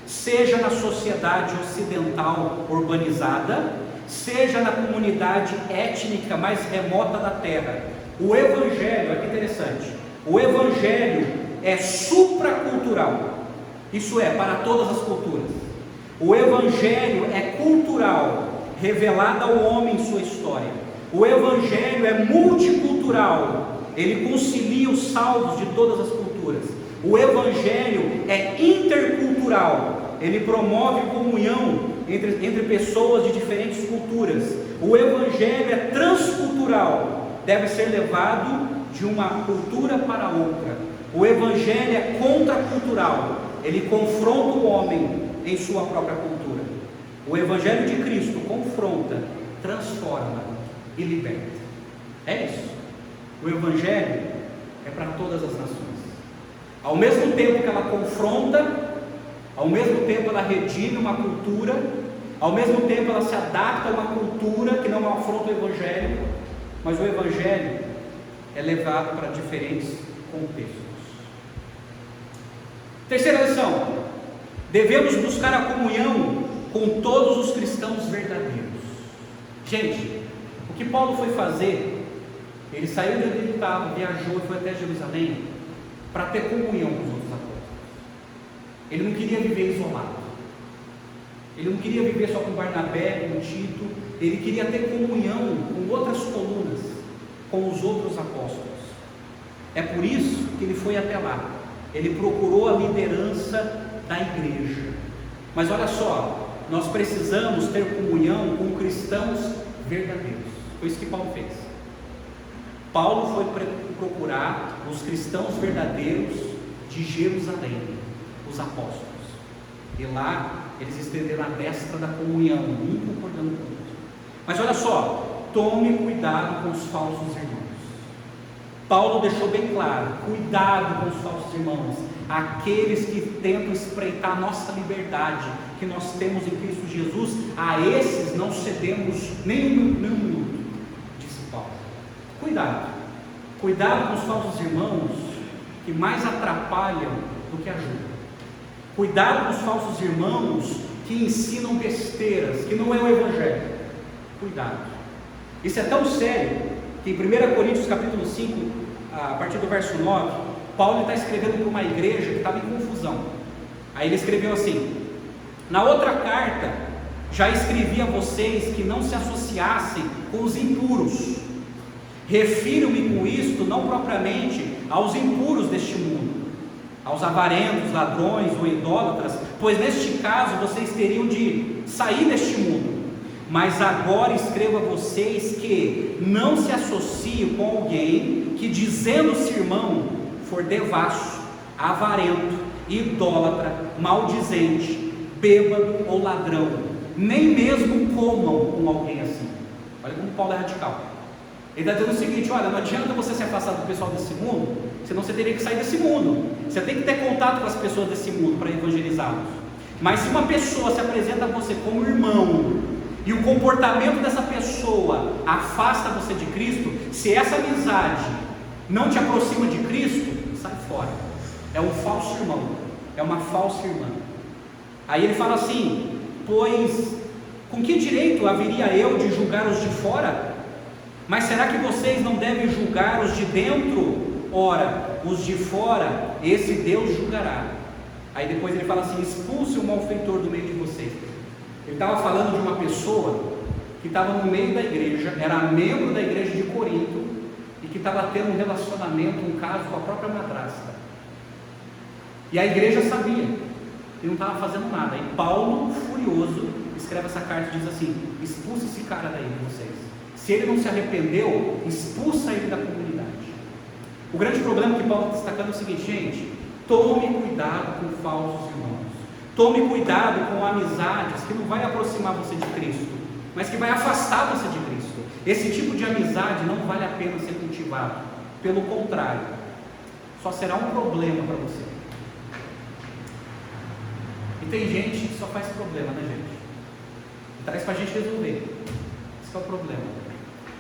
Speaker 1: seja na sociedade ocidental urbanizada, seja na comunidade étnica mais remota da terra. O Evangelho, olha que interessante, o Evangelho é supracultural, isso é, para todas as culturas. O Evangelho é cultural, revelado ao homem em sua história. O Evangelho é multicultural, ele concilia os salvos de todas as culturas. O Evangelho é intercultural, ele promove comunhão entre pessoas de diferentes culturas. O Evangelho é transcultural, deve ser levado de uma cultura para outra. O Evangelho é contracultural, ele confronta o homem em sua própria cultura. O Evangelho de Cristo confronta, transforma e liberta. É isso. O Evangelho é para todas as nações. Ao mesmo tempo que ela confronta, ao mesmo tempo ela redime uma cultura, ao mesmo tempo ela se adapta a uma cultura que não afronta o Evangelho, mas o Evangelho é levado para diferentes contextos. Terceira lição: devemos buscar a comunhão com todos os cristãos verdadeiros. Gente, O que Paulo foi fazer? Ele saiu de onde ele estava, viajou e foi até Jerusalém para ter comunhão com os outros apóstolos. Ele não queria viver isolado. Ele não queria viver só com Barnabé, com Tito. Ele queria ter comunhão com outras colunas, com os outros apóstolos. É por isso que ele foi até lá. Ele procurou a liderança da igreja. Mas olha só, nós precisamos ter comunhão com cristãos verdadeiros. Foi isso que Paulo fez. Paulo foi procurar os cristãos verdadeiros de Jerusalém, os apóstolos. E lá eles estenderam a destra da comunhão, um concordando com o outro. Mas olha só, tome cuidado com os falsos irmãos. Paulo deixou bem claro: cuidado com os falsos irmãos, aqueles que tentam espreitar a nossa liberdade que nós temos em Cristo Jesus. A esses não cedemos nem um minuto, disse Paulo. Cuidado com os falsos irmãos que mais atrapalham do que ajudam. Cuidado com os falsos irmãos que ensinam besteiras, que não é o Evangelho. Cuidado. Isso é tão sério que em 1 Coríntios capítulo 5, a partir do verso 9, Paulo está escrevendo para uma igreja que estava em confusão. Aí ele escreveu assim: na outra carta já escrevi a vocês que não se associassem com os impuros. Refiro-me com isto não propriamente aos impuros deste mundo, aos avarentos, ladrões ou idólatras, pois neste caso vocês teriam de sair deste mundo. Mas agora escrevo a vocês que não se associem com alguém que, dizendo-se irmão, for devasso, avarento, idólatra, maldizente, bêbado ou ladrão. Nem mesmo comam com alguém assim. Olha como Paulo é radical. Ele está dizendo o seguinte: olha, não adianta você se afastar do pessoal desse mundo, senão você teria que sair desse mundo. Você tem que ter contato com as pessoas desse mundo para evangelizá-los. Mas se uma pessoa se apresenta a você como irmão, e o comportamento dessa pessoa afasta você de Cristo, se essa amizade não te aproxima de Cristo, sai fora. É um falso irmão, é uma falsa irmã. Aí ele fala assim: pois com que direito haveria eu de julgar os de fora? Mas será que vocês não devem julgar os de dentro? Ora, os de fora, esse Deus julgará. Aí depois ele fala assim: expulse o malfeitor do meio de vocês. Ele estava falando de uma pessoa que estava no meio da igreja, era membro da igreja de Corinto, e que estava tendo um relacionamento, um caso com a própria madrasta. E a igreja sabia, e não estava fazendo nada. E Paulo, furioso, escreve essa carta e diz assim: expulsa esse cara daí de vocês. Se ele não se arrependeu, expulsa ele da comunidade. O grande problema que Paulo está destacando é o seguinte: gente, tome cuidado com falsos irmãos. Tome cuidado com amizades que não vai aproximar você de Cristo, mas que vai afastar você de Cristo. Esse tipo de amizade não vale a pena ser cultivado. Pelo contrário, só será um problema para você. E tem gente que só faz problema, né, gente? E traz para a gente resolver. Esse é o problema.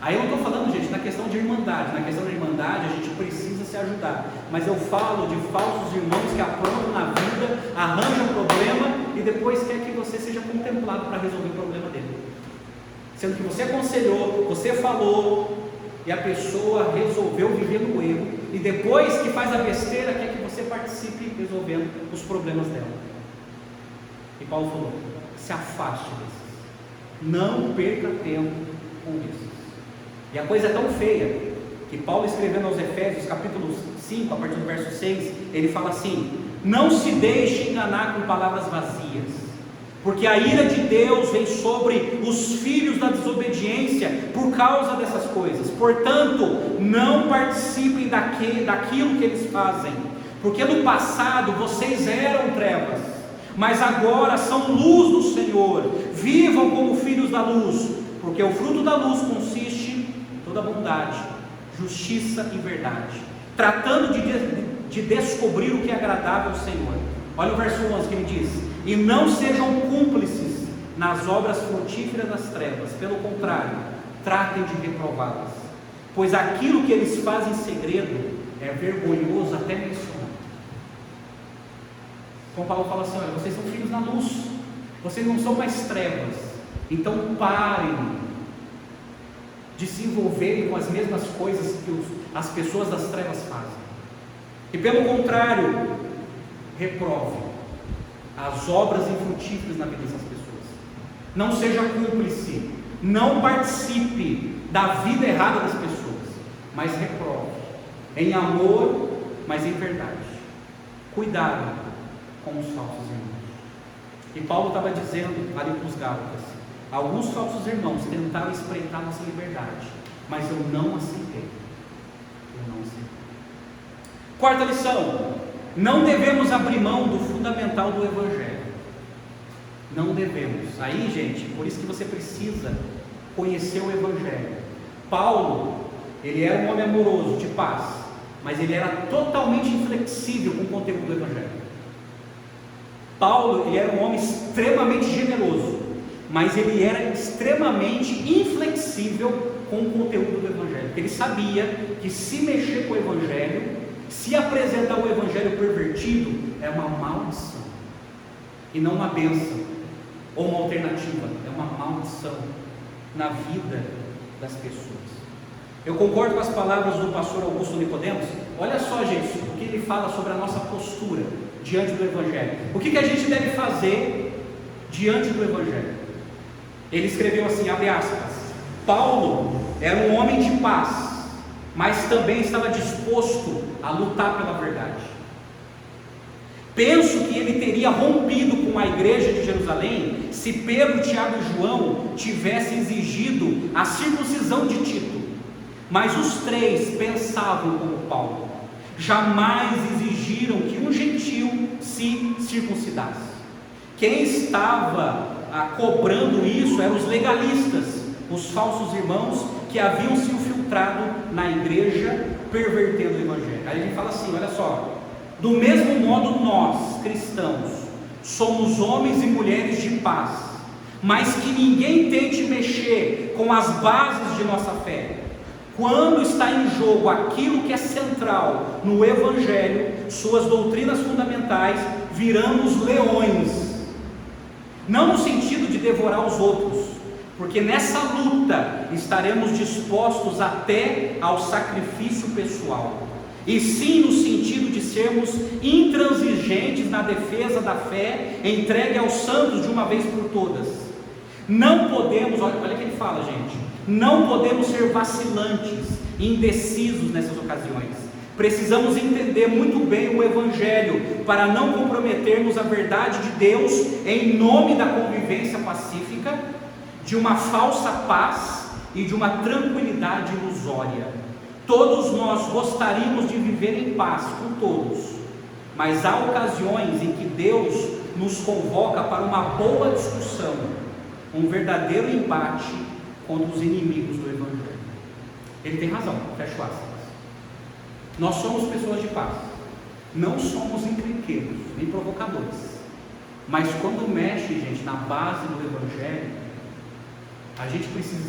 Speaker 1: Aí eu não estou falando, gente, na questão de irmandade. Na questão da irmandade a gente precisa se ajudar. Mas eu falo de falsos irmãos que aprontam na vida, arranjam um problema e depois quer que você seja contemplado para resolver o problema dele. Sendo que você aconselhou, você falou, e a pessoa resolveu viver no erro, e depois que faz a besteira, quer que você participe resolvendo os problemas dela. E Paulo falou: se afaste desses, não perca tempo com isso. E a coisa é tão feia que Paulo, escrevendo aos Efésios capítulo 5, a partir do verso 6, ele fala assim: não se deixe enganar com palavras vazias, porque a ira de Deus vem sobre os filhos da desobediência por causa dessas coisas. Portanto, não participem daquilo que eles fazem, porque no passado vocês eram trevas, mas agora são luz do Senhor. Vivam como filhos da luz, porque o fruto da luz consiste toda bondade, justiça e verdade, tratando de descobrir o que é agradável ao Senhor. Olha o verso 11 que ele diz: e não sejam cúmplices nas obras frutíferas das trevas, pelo contrário, tratem de reprová-las, pois aquilo que eles fazem em segredo é vergonhoso até mencionar. Então Paulo fala assim: olha, vocês são filhos da luz, vocês não são mais trevas, então parem de se envolverem com as mesmas coisas que as pessoas das trevas fazem. E pelo contrário, reprove as obras infrutíferas na vida dessas pessoas. Não seja cúmplice, não participe da vida errada das pessoas, mas reprove, em amor, mas em verdade. Cuidado com os falsos irmãos. E Paulo estava dizendo ali para os Gálatas: alguns falsos irmãos tentaram espreitar nossa liberdade, mas eu não aceitei. Quarta lição: não devemos abrir mão do fundamental do Evangelho. Não devemos. Aí, gente, por isso que você precisa conhecer o Evangelho. Paulo, ele era um homem amoroso, de paz, mas ele era totalmente inflexível com o conteúdo do Evangelho. Paulo, ele era um homem extremamente generoso, mas ele era extremamente inflexível com o conteúdo do Evangelho, porque ele sabia que se mexer com o Evangelho, se apresentar o Evangelho pervertido, é uma maldição, e não uma bênção, ou uma alternativa, é uma maldição na vida das pessoas. Eu concordo com as palavras do pastor Augusto Nicodemos. Olha só, gente, o que ele fala sobre a nossa postura diante do Evangelho. O que a gente deve fazer diante do Evangelho? Ele escreveu assim, abre aspas: Paulo era um homem de paz, mas também estava disposto a lutar pela verdade. Penso que ele teria rompido com a igreja de Jerusalém se Pedro, Tiago e João tivessem exigido a circuncisão de Tito. Mas os três pensavam como Paulo, jamais exigiram que um gentil se circuncidasse. Quem estava cobrando isso eram os legalistas, os falsos irmãos que haviam se infiltrado na igreja, pervertendo o Evangelho. Aí ele fala assim, olha só: do mesmo modo nós, cristãos, somos homens e mulheres de paz, mas que ninguém tente mexer com as bases de nossa fé. Quando está em jogo aquilo que é central no Evangelho, suas doutrinas fundamentais, viramos leões, não no sentido de devorar os outros, porque nessa luta estaremos dispostos até ao sacrifício pessoal, e sim no sentido de sermos intransigentes na defesa da fé, entregue aos santos de uma vez por todas. Não podemos, olha o que ele fala, gente, não podemos ser vacilantes, indecisos nessas ocasiões. Precisamos entender muito bem o Evangelho para não comprometermos a verdade de Deus em nome da convivência pacífica, de uma falsa paz e de uma tranquilidade ilusória. Todos nós gostaríamos de viver em paz com todos, mas há ocasiões em que Deus nos convoca para uma boa discussão, um verdadeiro embate contra os inimigos do Evangelho. Ele tem razão, fecho aspas. Nós somos pessoas de paz, não somos encrenqueiros, nem provocadores, mas quando mexe, gente, na base do Evangelho, a gente precisa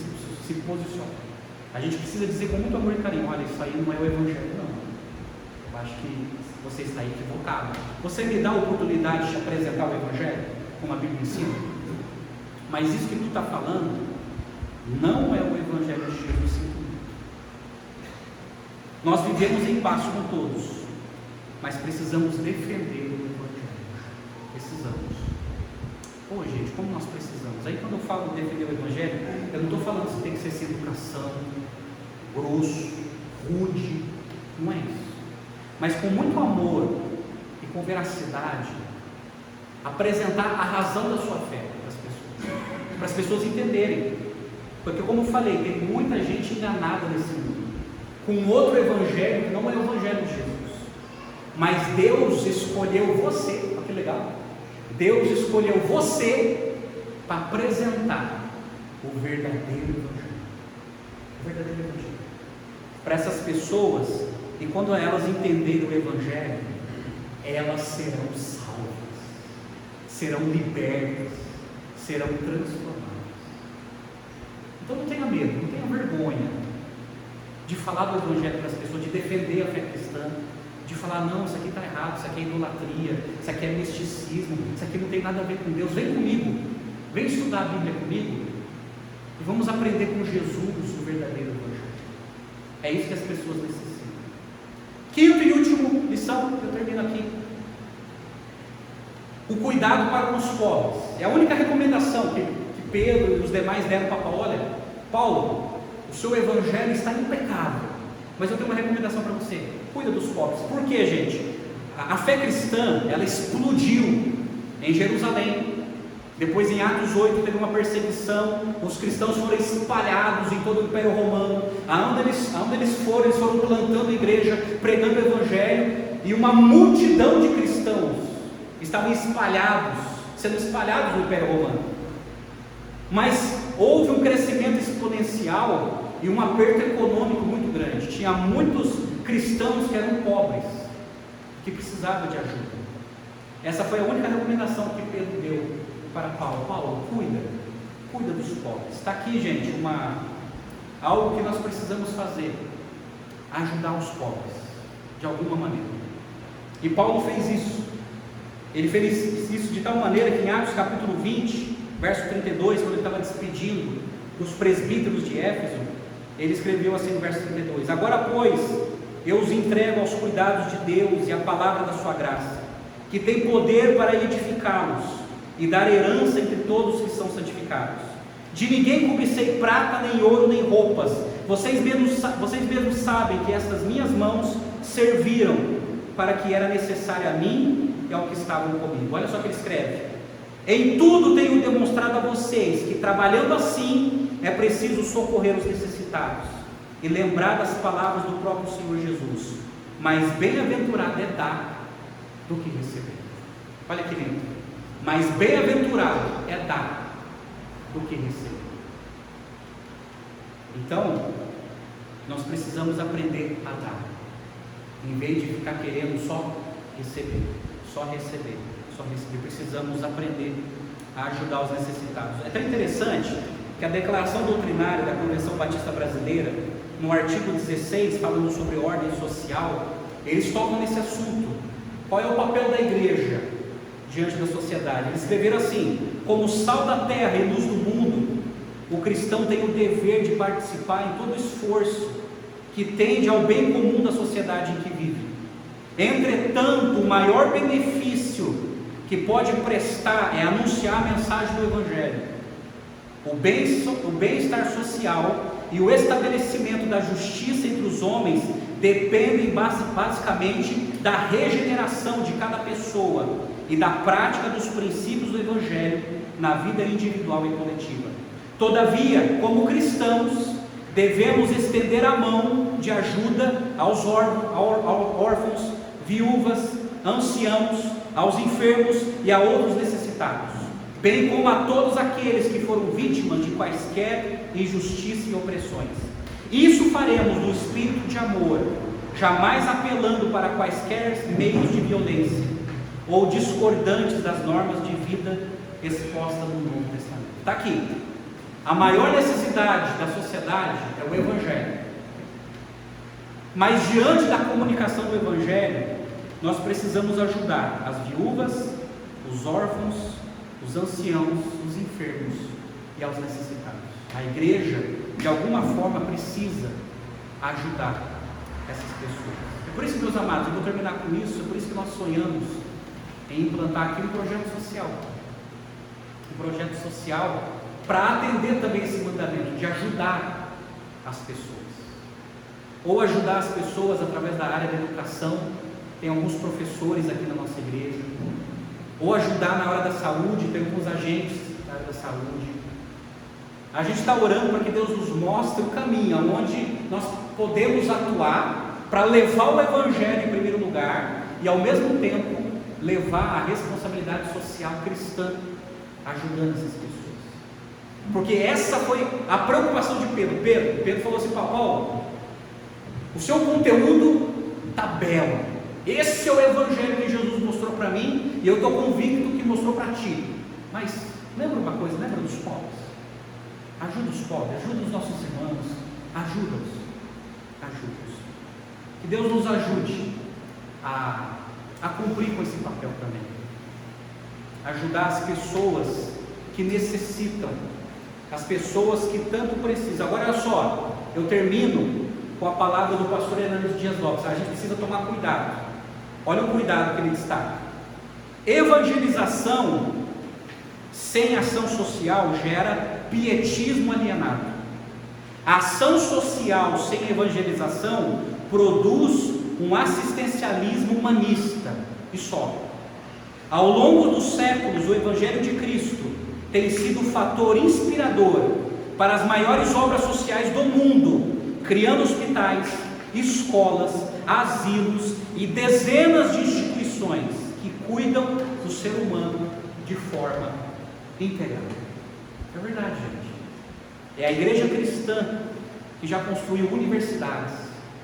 Speaker 1: se posicionar, a gente precisa dizer com muito amor e carinho: olha, isso aí não é o Evangelho, não, eu acho que você está equivocado. Você me dá a oportunidade de te apresentar o Evangelho, como a Bíblia ensina, mas isso que tu está falando não é o Evangelho de Jesus. Nós vivemos em paz com todos, mas precisamos defender o Evangelho. Precisamos. Pô, gente, como nós precisamos? Aí quando eu falo de defender o Evangelho, eu não estou falando que tem que ser sem educação, grosso, rude, não é isso. Mas com muito amor e com veracidade, apresentar a razão da sua fé para as pessoas entenderem. Porque, como eu falei, tem muita gente enganada nesse mundo, com outro Evangelho que não é o Evangelho de Jesus. Mas Deus escolheu você, olha que legal, Deus escolheu você para apresentar o verdadeiro Evangelho. O verdadeiro Evangelho para essas pessoas, e quando elas entenderem o Evangelho, elas serão salvas, serão libertas, serão transformadas. Então não tenha medo, não tenha vergonha de falar do Evangelho para as pessoas, de defender a fé cristã, de falar: não, isso aqui está errado, isso aqui é idolatria, isso aqui é misticismo, isso aqui não tem nada a ver com Deus. Vem comigo, vem estudar a Bíblia comigo, E vamos aprender com Jesus o verdadeiro Evangelho. É isso que as pessoas necessitam. Quinto e último lição, eu termino aqui. O cuidado para com os pobres. É a única recomendação que Pedro e os demais deram para Paulo. Olha, Paulo, o seu evangelho está impecável, mas eu tenho uma recomendação para você: cuida dos pobres. Por quê, gente? A fé cristã, ela explodiu em Jerusalém. Depois, em Atos 8, teve uma perseguição. Os cristãos foram espalhados em todo o Império Romano. Aonde eles foram plantando igreja, pregando o evangelho, e uma multidão de cristãos estavam sendo espalhados no Império Romano. Mas houve um crescimento exponencial e um aperto econômico muito grande. Tinha muitos cristãos que eram pobres, que precisavam de ajuda. Essa foi a única recomendação que Pedro deu para Paulo. Paulo, cuida dos pobres. Está aqui, gente, algo que nós precisamos fazer: ajudar os pobres, de alguma maneira. E Paulo fez isso. Ele fez isso de tal maneira que em Atos capítulo 20, verso 32, quando ele estava despedindo os presbíteros de Éfeso, ele escreveu assim no verso 32: agora, pois, eu os entrego aos cuidados de Deus e à palavra da sua graça, que tem poder para edificá-los e dar herança entre todos que são santificados. De ninguém cobicei prata, nem ouro, nem roupas. Vocês mesmos sabem que estas minhas mãos serviram para que era necessário a mim e ao que estavam comigo. Olha só o que ele escreve: em tudo tenho demonstrado a vocês que, trabalhando assim, é preciso socorrer os necessitados e lembrar das palavras do próprio Senhor Jesus: mais bem-aventurado é dar do que receber. Olha que lindo: mais bem-aventurado é dar do que receber. Então, nós precisamos aprender a dar, em vez de ficar querendo só receber. Precisamos aprender a ajudar os necessitados. É tão interessante que a declaração doutrinária da Convenção Batista Brasileira, no artigo 16, falando sobre ordem social, eles tocam nesse assunto. Qual é o papel da igreja diante da sociedade? Eles escreveram assim: como sal da terra e luz do mundo, o cristão tem o dever de participar em todo esforço que tende ao bem comum da sociedade em que vive. Entretanto, o maior benefício que pode prestar é anunciar a mensagem do Evangelho. O bem-estar social e o estabelecimento da justiça entre os homens dependem basicamente da regeneração de cada pessoa e da prática dos princípios do Evangelho na vida individual e coletiva. Todavia, como cristãos, devemos estender a mão de ajuda aos órfãos, viúvas, anciãos, aos enfermos e a outros necessitados, bem como a todos aqueles que foram vítimas de quaisquer injustiça e opressões. Isso faremos no espírito de amor, jamais apelando para quaisquer meios de violência ou discordantes das normas de vida expostas no Novo Testamento. Está aqui: a maior necessidade da sociedade é o Evangelho. Mas diante da comunicação do Evangelho, nós precisamos ajudar as viúvas, os órfãos, os anciãos, os enfermos e aos necessitados. A igreja, de alguma forma, precisa ajudar essas pessoas. É por isso, meus amados, eu vou terminar com isso. É por isso que nós sonhamos em implantar aqui um projeto social. Um projeto social para atender também esse mandamento de ajudar as pessoas. Ou ajudar as pessoas através da área da educação. Tem alguns professores aqui na nossa igreja. Ou ajudar na hora da saúde, tem alguns agentes da área da saúde. A gente está orando para que Deus nos mostre o caminho, onde nós podemos atuar para levar o Evangelho em primeiro lugar e ao mesmo tempo levar a responsabilidade social cristã, ajudando essas pessoas. Porque essa foi a preocupação de Pedro. Pedro falou assim para Paulo: o seu conteúdo está belo. Esse é o Evangelho que Jesus mostrou para mim, e eu estou convicto que mostrou para ti. Mas lembra uma coisa, lembra dos pobres? Ajuda os pobres, ajuda os nossos irmãos, ajuda-os. Que Deus nos ajude a cumprir com esse papel também. Ajudar as pessoas que necessitam as pessoas que tanto precisam. Agora olha só, eu termino com a palavra do pastor Hernandes Dias Lopes. A gente precisa tomar cuidado. Olha o cuidado que ele destaca. Evangelização sem ação social gera pietismo alienado. A ação social sem evangelização produz um assistencialismo humanista e só. Ao longo dos séculos, o Evangelho de Cristo tem sido um fator inspirador para as maiores obras sociais do mundo, criando hospitais, escolas, asilos e dezenas de instituições que cuidam do ser humano de forma integral. É verdade, gente. É a igreja cristã que já construiu universidades,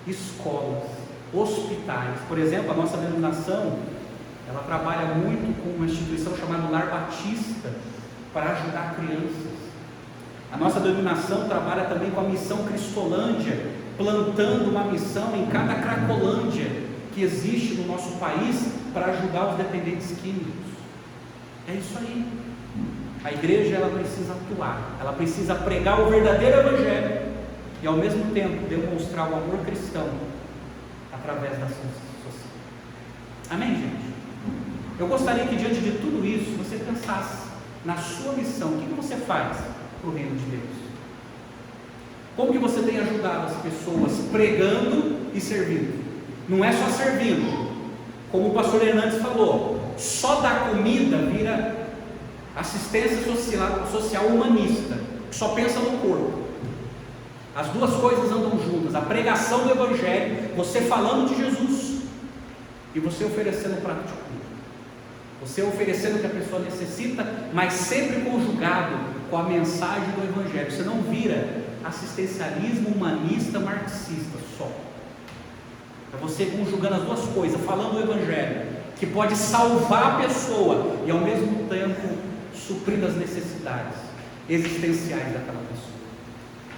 Speaker 1: escolas, hospitais. Por exemplo, a nossa denominação, ela trabalha muito com uma instituição chamada Lar Batista para ajudar crianças. A nossa denominação trabalha também com a missão Cristolândia, plantando uma missão em cada cracolândia que existe no nosso país para ajudar os dependentes químicos. É isso aí. A igreja, ela precisa atuar, ela precisa pregar o verdadeiro evangelho e ao mesmo tempo demonstrar o amor cristão através da ação social. Amém, gente? Eu gostaria que diante de tudo isso você pensasse na sua missão. O que você faz para o reino de Deus? Como que você tem ajudado as pessoas pregando e servindo? Não é só servindo, como o pastor Hernandes falou, só dar comida vira assistência social humanista, que só pensa no corpo. As duas coisas andam juntas, a pregação do evangelho, você falando de Jesus e você oferecendo o prato de comida, você oferecendo o que a pessoa necessita, mas sempre conjugado com a mensagem do evangelho. Você não vira assistencialismo humanista marxista só. É você conjugando as duas coisas, falando o evangelho, que pode salvar a pessoa e ao mesmo tempo suprir as necessidades existenciais daquela pessoa.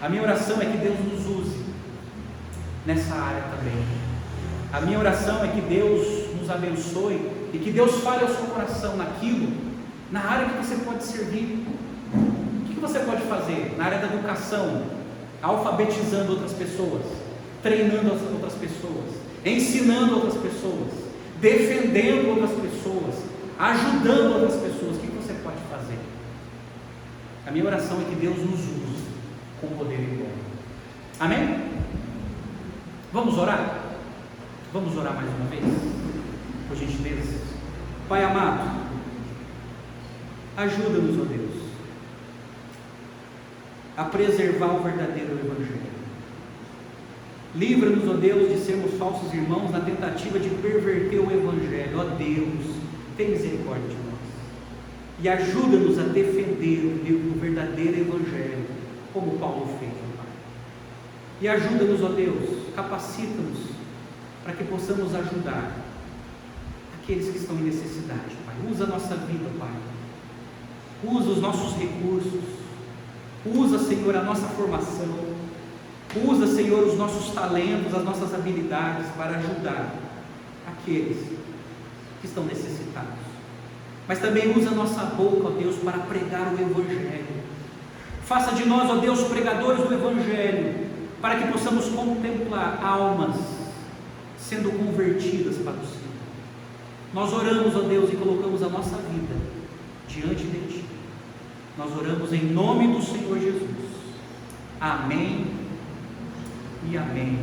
Speaker 1: A minha oração é que Deus nos use nessa área também. A minha oração é que Deus nos abençoe e que Deus fale ao seu coração naquilo, na área que você pode servir. O que você pode fazer na área da educação? Alfabetizando outras pessoas, treinando outras pessoas, ensinando outras pessoas, defendendo outras pessoas, ajudando outras pessoas. O que você pode fazer? A minha oração é que Deus nos use com poder e glória. Amém? Vamos orar? Vamos orar mais uma vez? Por gentileza. Pai amado, ajuda-nos, ó Deus, a preservar o verdadeiro evangelho. Livra-nos, ó Deus, de sermos falsos irmãos na tentativa de perverter o evangelho. Ó Deus, tem misericórdia de nós e ajuda-nos a defender o verdadeiro evangelho, como Paulo fez, ó Pai. E ajuda-nos, ó Deus, capacita-nos para que possamos ajudar aqueles que estão em necessidade, Pai. Usa a nossa vida, Pai. Usa os nossos recursos. Usa, Senhor, a nossa formação. Usa, Senhor, os nossos talentos, as nossas habilidades para ajudar aqueles que estão necessitados. Mas também usa a nossa boca, ó Deus, para pregar o evangelho. Faça de nós, ó Deus, pregadores do evangelho, para que possamos contemplar almas sendo convertidas para o Senhor. Nós oramos, ó Deus, e colocamos a nossa vida diante de Ti. Nós oramos em nome do Senhor Jesus. Amém e amém.